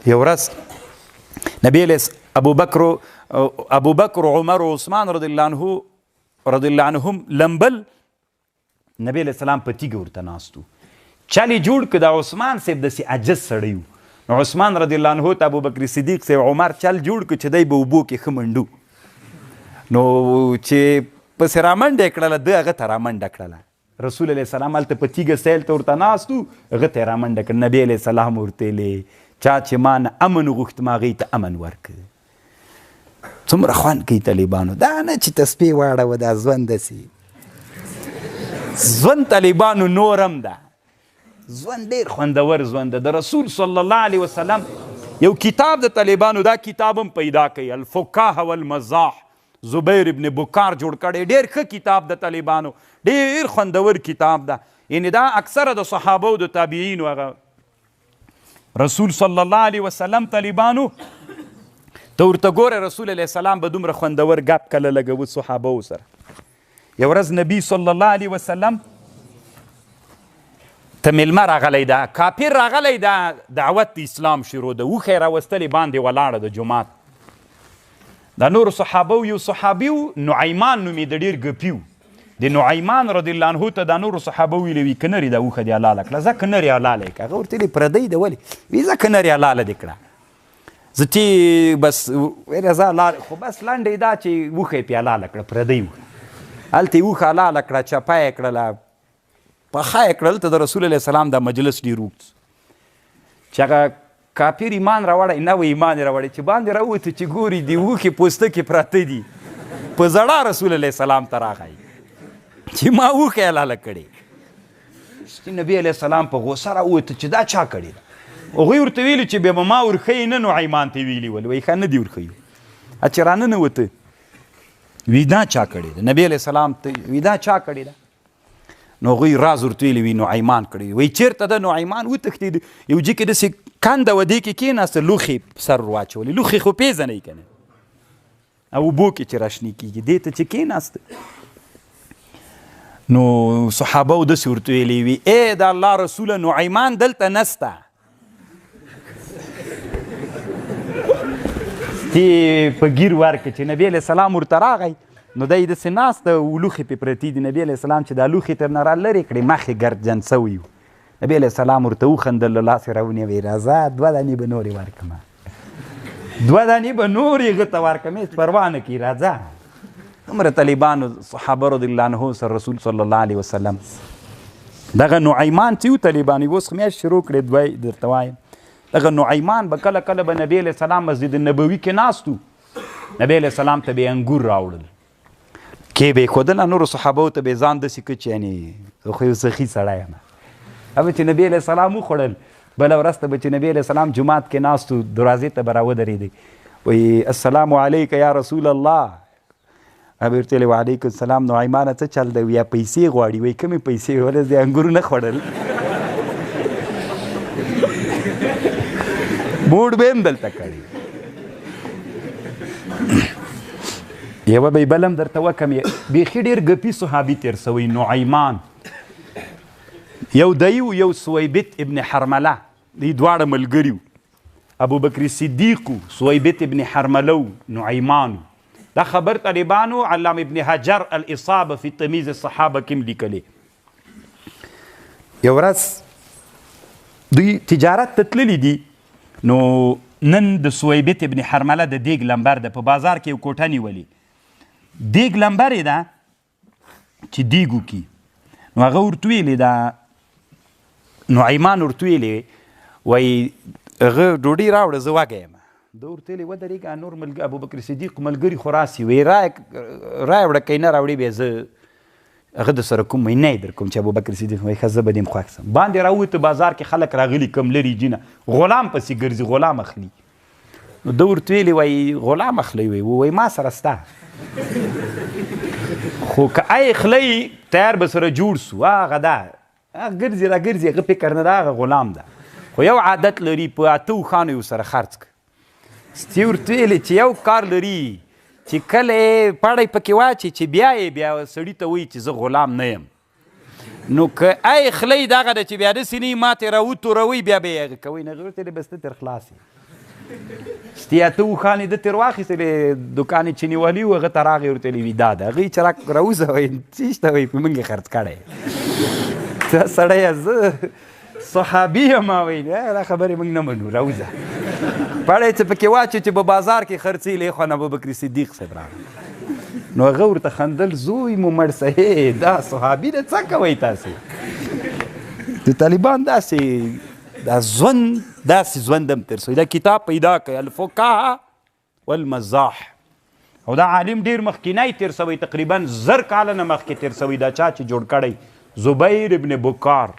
یو ورځ نبی ابوبکر عمر و عثمان رضی الله عنهم لمبل نبی علیہ السلام په تیږه ورته ناست و. چل یې جوړ که د عثمان صاحب داسې عجز سړی و. نو عثمان رضی الله عنه ته ابوبکر صدیق صاحب عمر چل جوړ که چې دی به اوبو کې ښه منډو. نو چې پسې رامنډه یې کړله ده هغه ته رامنډه کړله. رسول علیه السلام هلته په تیږه سیل ته ورته ناست و هغه ته یې رامنډه کړه. نبی علیه السلام ورته ویلې چا چې ما نه امن غوښت ما هغوی ته امن ورکړ. څومره خوند کوي طالبانو. دا نه چې تسبیح واړوه دا ژوند داسې ژوند طالبانو نورم ده. ژوند ډېر خوندور ژوند ده. د رسول صلی الله علیه وسلم یو کتاب د طالبانو دا کتاب هم پیدا کوي الفقاه والمزاح زبیر ابن بکار جوړ کړی. ډېر ښه کتاب د طالبانو ډېر خوندور کتاب ده. یعنې دا اکثره د صحابه او د تابعینو هغه رسول صلی الله علیه وسلم طالبانو ته ورته ګوره رسول علیه السلام به دومره خوندور ګپ کله لګوه صحابهو سره. یو ورځ نبی صلی الله علیه وسلم ته میلمه راغلی ده کافر راغلی ده دعوت د اسلام شروع ده. اوښه یې راوستلې باندې ولاړه د جومات. د نورو صحابو یو صحابي و نعیمان نومېده ډېر ګپي و. د نعیمان رضی الله عنه ته دا نورو صحابه ویلې وي که نرې دا اوښه دې حلاله کړه. ځه که نرې حلاله یې کړه. هغه ورته ویلې پردی ده ولې وي ځه که نرې حلاله دې کړه. زه چې بس ویلې زه خو بس لنډه یې دا چې اوښه یې پې حلاله کړه پردی اوښه. هلته یې اوښه حلاله کړه چپه یې کړله پخه یې کړه. هلته د رسول علیه السلام دا مجلس ډېر اوږد چې هغه کافر ایمان راوړی نه و ایمان یې راوړی چې باندې راووته چې ګوري د اوښې پوستکې پراته دي په زړه رسول علیه السلام ته راغی چې ما اوښه یې حلاله کړې. نبي علیه السلام په غوسه راووته چې دا چا کړې ده. هغوی ورته ویلي چې بیا به ما ورښیي نه نعیمان ته ویلي ول وایي ښه نه دي ورښیو. چې راننوته وی دا چا کړې ده. نبی علیه السلام ته وی دا چا کړې ده. نو هغوی راز ورته ویلي وي نعیمان کړې. وایي چېرته ده نعیمان وتښتېد. یو ځای کې داسې کنده وه دې کې کېناسته لوښې سر واچولې. لوښې خو پېژنئ که نه او اوبو کې چې راشنې کېږي دې ته چې کېناسته نو صحابه داسې ورته ویلي وي ای د الله رسوله نعیمان دلته نسته. تی په ګیر ورکړه چې نبی علیه السلام ورته راغی نو دی داسې ناسته و لوښې پې پرتې دي. نبي علیه السلام چې دا لوښې تر نه را لرې کړې مخ یې ګردجن سوی و. نبي علیه السلام ورته وخندل له لاس یې راونیوی راځه 2 دانې به نورې ورکړمه 2 دانې به نورې هغه ته ورکړم هېڅ پروا نه کوي راځه. دومره طالبانو صحابه رضی الله عنه سره رسول صلی الله علیه وسلم دغه نعیمان چې و طالبانو اوس خو میاشت شروع کړې دوی درته وایم. دغه نعیمان به کله کله به نبی علیه السلام مسجد نبوي کې ناست و. نبی علیه السلام ته به یې انګور راوړل کې به یې ښودله. نورو صحابو ته به یې ځان داسې که چې یعنې زه خو یو سخي سړی یم. هغه چې نبی علیه السلام وخوړل بله ورځ ته به چې نبی علیه السلام جومات کې ناست و دروازې ته به راودرېدی وایي السلام علیک یا رسول الله. هغه ورته ویلې وعلیکم السلام. نعیمانه څه چل دی؟ یا پیسې غواړي؟ وایي کومې پیسې؟ ولې د انګورو نه خوړل موډ به هم دلته کړی. یوه به یې بل هم درته وکم بیخي ډېر ګپي صحابي تېر سوی نعیمان. یو دی و یو سویبت ابن حرمله دی دواړه ملګري و. ابوبکر صدیق و سویبت ابن حرمله و نعیمان و. دا خبر طالبانو علامه ابن حجر الاصابه فی تمیز الصحابه کې هم لیکلی. یو ورځ دوی تجارت ته تللي دي نو نن د سویبت ابن حرمله د دیګ لمبر ده په بازار کې یو کوټه نیولې. دیګ لمبر یې ده چې دیګ وکړي. نو هغه ورته ویلې ده نعیمان ورته ویلې وایي هغه ډوډۍ راوړه زه وږی یم. ده ورته ویلې ودرېږه نور ابوبکر صدیق ملګري خو راسي. وایي راوړه که یې نه راوړې بیا زه هغه د سره کوم نه یې در کوم چې ابوبکر صدیق وایي ښه زه به دې هم خوښ سم. باندې راووته بازار کې خلک راغلي کم لرې جینه غلام پسې ګرځي غلام اخلي. نو ده ورته ویلې وایي غلام اخلی وایي ما سره سته خو که ای اخلی تیار به سره جوړ سو هغه ده ګرځي را ګرځي هغه فکر نه ده هغه غلام ده خو یو عادت لري په 8 اوښانو یې ورسره خرڅ کړه. ستې ورته ویلې چې یو کار لري چې کله یې پړی پکې واچي چې بیا سړي ته وایي چې زه غلام نه یم. نو که ای خلی دغه ده چې بیا داسې نه وي ما ترې راوتوروئ بیا به یې هغه کوئ. نه هغې ورته ویلې بس ته تر خلاص یې ستي اته اوښانې ده ترې واخیستلې دوکان یې چې نیولي و هغه ته راغی ورته ویلي دا ده هغې چې راوځه وایي څه شته وایي په موږ یې خرڅ کړی ته سړیه زه صحابي یم وایي دا خبرې موږ نه منو راوځه پړی چې پکې واچو چې په بازار کې خرڅېلې خو نه ابوبکر صدیق صاحب راغی نو هغه ورته خندل زوی مو مړ څه دا صحابي ده څه کوئ تاسې د طالبان داسې دا ژوند داسې ژوند هم تېر سوی دا کتاب پیدا کوي الفقهاء والمزاح او دا عالم ډېر مخکینی تېر سوی تقریبا 1000 کاله نه مخکې تېر سوی دا چا چې جوړ کړی زبیر ابن بکار